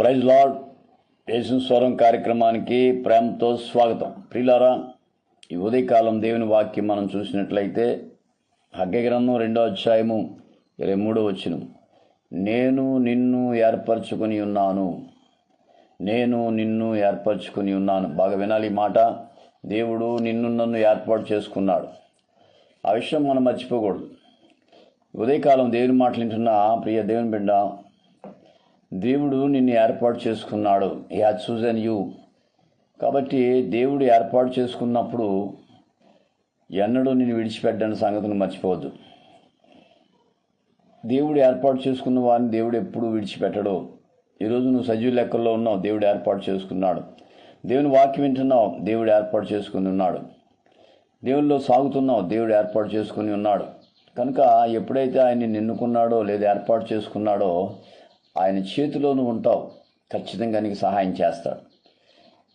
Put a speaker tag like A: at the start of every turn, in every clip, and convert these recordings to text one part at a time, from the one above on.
A: Praise lord. యేసు స్వరం కార్యక్రమానికి ప్రేమతో స్వాగతం. ప్రియులారా, ఈ ఉదయకాలం దేవుని వాక్యం మనం చూసినట్లయితే హగ్గయి గ్రంథం 2వ అధ్యాయము 23వ వచనం, నేను నిన్ను ఏర్పరచుకొని ఉన్నాను, నేను నిన్ను ఏర్పరచుకొని ఉన్నాను. బాగా వినాలి ఈ మాట. దేవుడు నన్ను ఏర్పాటు చేసుకున్నాడు. ఆ విషయం మనం మర్చిపోకూడదు. ఉదయకాలం దేవుని మాటలు వింటున్న ప్రియ దేవుని బిడ్డ, దేవుడు నిన్ను ఏర్పాటు చేసుకున్నాడు. హి హ్యాడ్ చూజన్ యూ. కాబట్టి దేవుడు ఏర్పాటు చేసుకున్నప్పుడు ఎన్నడూ నిన్ను విడిచిపెట్టని సంగతిని మర్చిపోవద్దు. దేవుడు ఏర్పాటు చేసుకున్న వారిని దేవుడు ఎప్పుడూ విడిచిపెట్టడు. ఈరోజు నువ్వు సజీవ లెక్కల్లో ఉన్నావు, దేవుడు ఏర్పాటు చేసుకున్నాడు. దేవుని వాక్యం వింటున్నావు, దేవుడు ఏర్పాటు చేసుకుని ఉన్నాడు. దేవునిలో సాగుతున్నావు, దేవుడు ఏర్పాటు చేసుకుని ఉన్నాడు. కనుక ఎప్పుడైతే ఆయన్ని ఎన్నుకున్నాడో లేదా ఏర్పాటు చేసుకున్నాడో ఆయన చేతిలోనూ ఉంటావు. ఖచ్చితంగా నీకు సహాయం చేస్తాడు.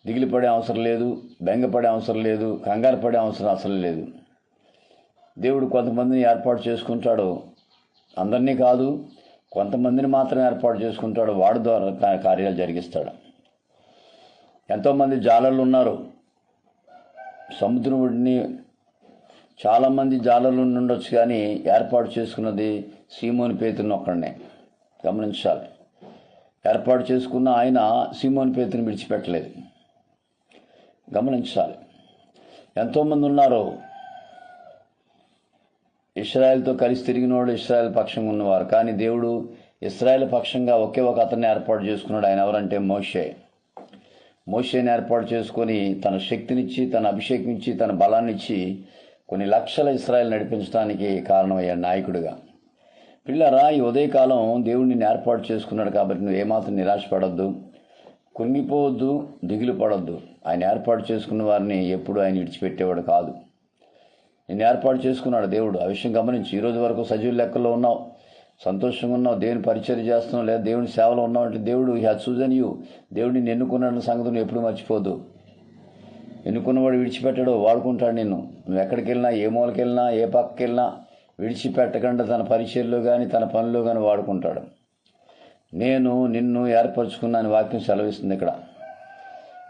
A: దిగులు పడే అవసరం లేదు, బెంగపడే అవసరం లేదు, కంగారు పడే అవసరం అసలు లేదు. దేవుడు కొంతమందిని ఏర్పాటు చేసుకుంటాడు, అందరినీ కాదు, కొంతమందిని మాత్రం ఏర్పాటు చేసుకుంటాడు. వాడి ద్వారా కార్యాలు జరిగిస్తాడు. ఎంతోమంది జాలర్లు ఉన్నారు. సముద్రం ఒడ్డుని చాలామంది జాలర్లు ఉండొచ్చు, కానీ ఏర్పాటు చేసుకున్నది సీమోని పేతురుని ఒక్కడనే. గమనించాలి. ఏర్పాటు చేసుకున్న ఆయన సీమోని పేతురుని విడిచిపెట్టలేదు. గమనించాలి. ఎంతోమంది ఉన్నారు. ఇశ్రాయేల్తో కలిసి తిరిగినోడు ఇశ్రాయేల్ పక్షంగా ఉన్నవారు, కానీ దేవుడు ఇశ్రాయేల్ పక్షంగా ఒకే ఒక అతన్ని ఏర్పాటు చేసుకున్నాడు. ఆయన ఎవరంటే మోషే. మోషేని ఏర్పాటు చేసుకొని తన శక్తినిచ్చి, తన అభిషేకం ఇచ్చి, తన బలాన్ని ఇచ్చి కొన్ని లక్షల ఇశ్రాయేల్ నడిపించడానికి కారణమయ్యాడు నాయకుడిగా. పిల్లరా, ఈ ఉదయకాలం దేవుడు నిన్ను ఏర్పాటు చేసుకున్నాడు కాబట్టి నువ్వు ఏమాత్రం నిరాశపడొద్దు, కుంగిపోవద్దు, దిగులు పడొద్దు. ఆయన ఏర్పాటు చేసుకున్న వారిని ఎప్పుడు ఆయన విడిచిపెట్టేవాడు కాదు. నిన్ను ఏర్పాటు చేసుకున్నాడు దేవుడు. ఆ విషయం గమనించి ఈరోజు వరకు సజీవ లెక్కల్లో ఉన్నావు, సంతోషంగా ఉన్నావు, దేవుని పరిచయం చేస్తున్నావు, లేదా దేవుని సేవలో ఉన్నావు అంటే దేవుడు హ్యాస్ చూజన్ యూ. దేవుడు నిన్ను ఎన్నుకున్న సంగతి నువ్వు ఎప్పుడు మర్చిపోద్దు. ఎన్నుకున్నవాడు విడిచిపెట్టాడు, వాడుకుంటాడు నిన్ను. నువ్వు ఎక్కడికి వెళ్ళినా, ఏ మూలకి వెళ్ళినా, ఏ పక్కకి వెళ్ళినా విడిచిపెట్టకుండా తన పరిచయంలో కానీ తన పనిలో కానీ వాడుకుంటాడు. నేను నిన్ను ఏర్పరచుకున్నాను వాక్యం సెలవిస్తుంది ఇక్కడ.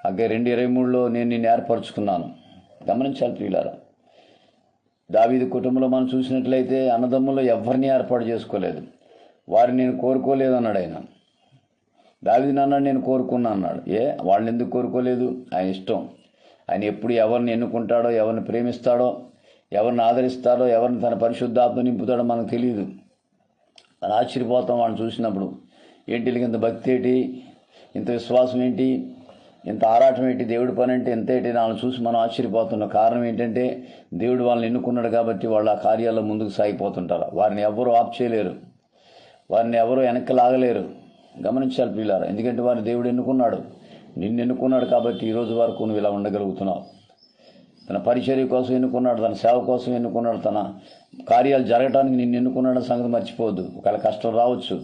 A: హగ్గయి 2:23లో నేను నిన్ను ఏర్పరచుకున్నాను. గమనించాలి ప్రియులారా. దావీదు కుటుంబంలో మనం చూసినట్లయితే అన్నదమ్ముల్లో ఎవరిని ఏర్పాటు చేసుకోలేదు. వారిని నేను కోరుకోలేదు అన్నాడు ఆయన. దావీదు అన్నాడు నేను కోరుకున్నా అన్నాడు. వాళ్ళని ఎందుకు కోరుకోలేదు? ఆయన ఇష్టం. ఆయన ఎప్పుడు ఎవరిని ఎన్నుకుంటాడో, ఎవరిని ప్రేమిస్తాడో, ఎవరిని ఆదరిస్తాడో, ఎవరిని తన పరిశుద్ధాత్మ నింపుతాడో మనకు తెలియదు. అని ఆశ్చర్యపోతాం వాళ్ళని చూసినప్పుడు. ఏంటి వీళ్ళకి ఇంత భక్తి ఏంటి, ఇంత విశ్వాసం ఏంటి, ఇంత ఆరాటం ఏంటి, దేవుడి పని అంటే ఎంత ఏంటి, వాళ్ళని చూసి మనం ఆశ్చర్యపోతున్నాం. కారణం ఏంటంటే దేవుడు వాళ్ళని ఎన్నుకున్నాడు కాబట్టి వాళ్ళు ఆ కార్యాల్లో ముందుకు సాగిపోతుంటారు. వారిని ఎవరూ ఆప్ చేయలేరు, వారిని ఎవరూ వెనక్కి లాగలేరు. గమనించాలి పిల్లారా. ఎందుకంటే వారిని దేవుడు ఎన్నుకున్నాడు. నిన్ను ఎన్నుకున్నాడు కాబట్టి ఈరోజు వరకు నువ్వు ఇలా ఉండగలుగుతున్నావు. తన పరిచర్య కోసం ఎన్నుకున్నాడు, తన సేవ కోసం ఎన్నుకున్నాడు, తన కార్యాలు జరగడానికి నిన్ను ఎన్నుకున్నాడు సంగతి మర్చిపోవద్దు. ఒకవేళ కష్టం రావచ్చు,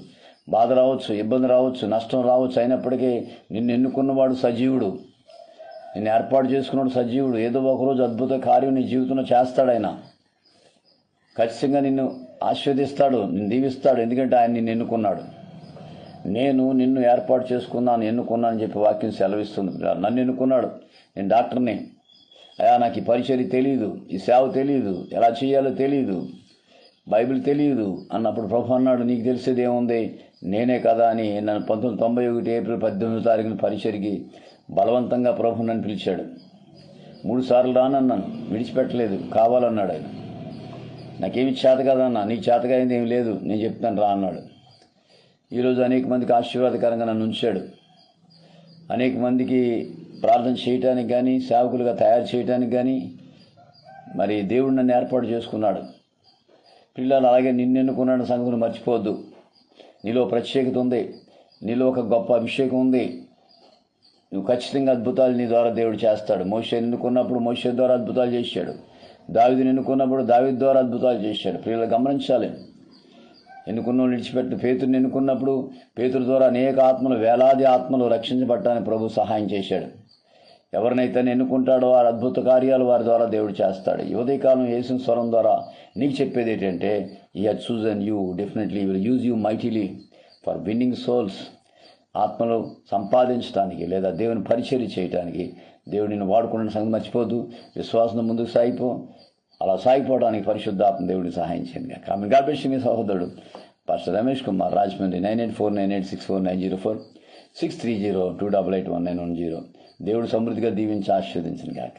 A: బాధ రావచ్చు, ఇబ్బంది రావచ్చు, నష్టం రావచ్చు, అయినప్పటికీ నిన్ను ఎన్నుకున్నవాడు సజీవుడు, నిన్ను ఏర్పాటు చేసుకున్నాడు సజీవుడు. ఏదో ఒకరోజు అద్భుత కార్యం నీ జీవితంలో చేస్తాడు. ఆయన ఖచ్చితంగా నిన్ను ఆశీర్వదిస్తాడు, నిన్ను దీవిస్తాడు. ఎందుకంటే ఆయన నిన్ను ఎన్నుకున్నాడు. నేను నిన్ను ఏర్పాటు చేసుకున్నాను, ఎన్నుకున్నాను అని చెప్పి వాక్యం సెలవిస్తుంది. నన్ను ఎన్నుకున్నాడు. నేను డాక్టర్ని, అయ్యా నాకు ఈ పరిచర్య తెలియదు, ఈ సేవ తెలియదు, ఎలా చేయాలో తెలియదు, బైబిల్ తెలియదు అన్నప్పుడు ప్రభు అన్నాడు, నీకు తెలిసేది ఏముంది, నేనే కదా అని. నన్ను 1991 ఏప్రిల్ 18వ పరిచర్యకి బలవంతంగా ప్రభు నన్ను పిలిచాడు. 3 సార్లు రానన్నాను, విడిచిపెట్టలేదు, కావాలన్నాడు ఆయన. నాకేమి చేత కాదన్నా, నీకు చేతగా అయింది ఏమి లేదు, నేను చెప్తాను రా అన్నాడు. ఈరోజు అనేక మందికి ఆశీర్వాదకరంగా నన్ను ఉంచాడు. అనేక మందికి ప్రార్థన చేయటానికి కానీ, సేవకులుగా తయారు చేయటానికి కానీ మరి దేవుడు నన్ను ఏర్పాటు చేసుకున్నాడు. పిల్లలు అలాగే నిన్ను ఎన్నుకున్నాడు సంగతిని మర్చిపోవద్దు. నీలో ప్రత్యేకత ఉంది, నీలో ఒక గొప్ప అభిషేకం ఉంది. నువ్వు ఖచ్చితంగా అద్భుతాలు నీ ద్వారా దేవుడు చేస్తాడు. మోషే ఎన్నుకున్నప్పుడు మోషే ద్వారా అద్భుతాలు చేశాడు. దావీదుని ఎన్నుకున్నప్పుడు దావీదు ద్వారా అద్భుతాలు చేశాడు. పిల్లలు గమనించాలి. ఎన్నుకున్న విడిచిపెట్టు. పేతురుని ఎన్నుకున్నప్పుడు పేతురు ద్వారా అనేక ఆత్మలు, వేలాది ఆత్మలు రక్షించబడటానికి ప్రభు సహాయం చేశాడు. ఎవరినైతే ఎన్నుకుంటాడో ఆ అద్భుత కార్యాలు వారి ద్వారా దేవుడు చేస్తాడు. ఈ ఉదయకాలం యేసు స్వరం ద్వారా నీకు చెప్పేది ఏంటంటే, he has chosen you, definitely will use you mightily for winning souls. ఆత్మలో సంపాదించడానికి లేదా దేవుని పరిచర్య చేయడానికి దేవుడు నిన్ను వాడుకున్న సంగతి మర్చిపోదు. విశ్వాసం ముందుకు సాగిపో. అలా సాగిపోవడానికి పరిశుద్ధాత్మ దేవుడికి సహాయం చేయండి. Comment God bless you. మీ సహోదరుడు పాస్టర్ రమేష్ కుమార్, రాజమండ్రి. 9849864904 63028819110. దేవుడు సమృద్ధిగా దీవించి ఆశీర్వదించను గాక.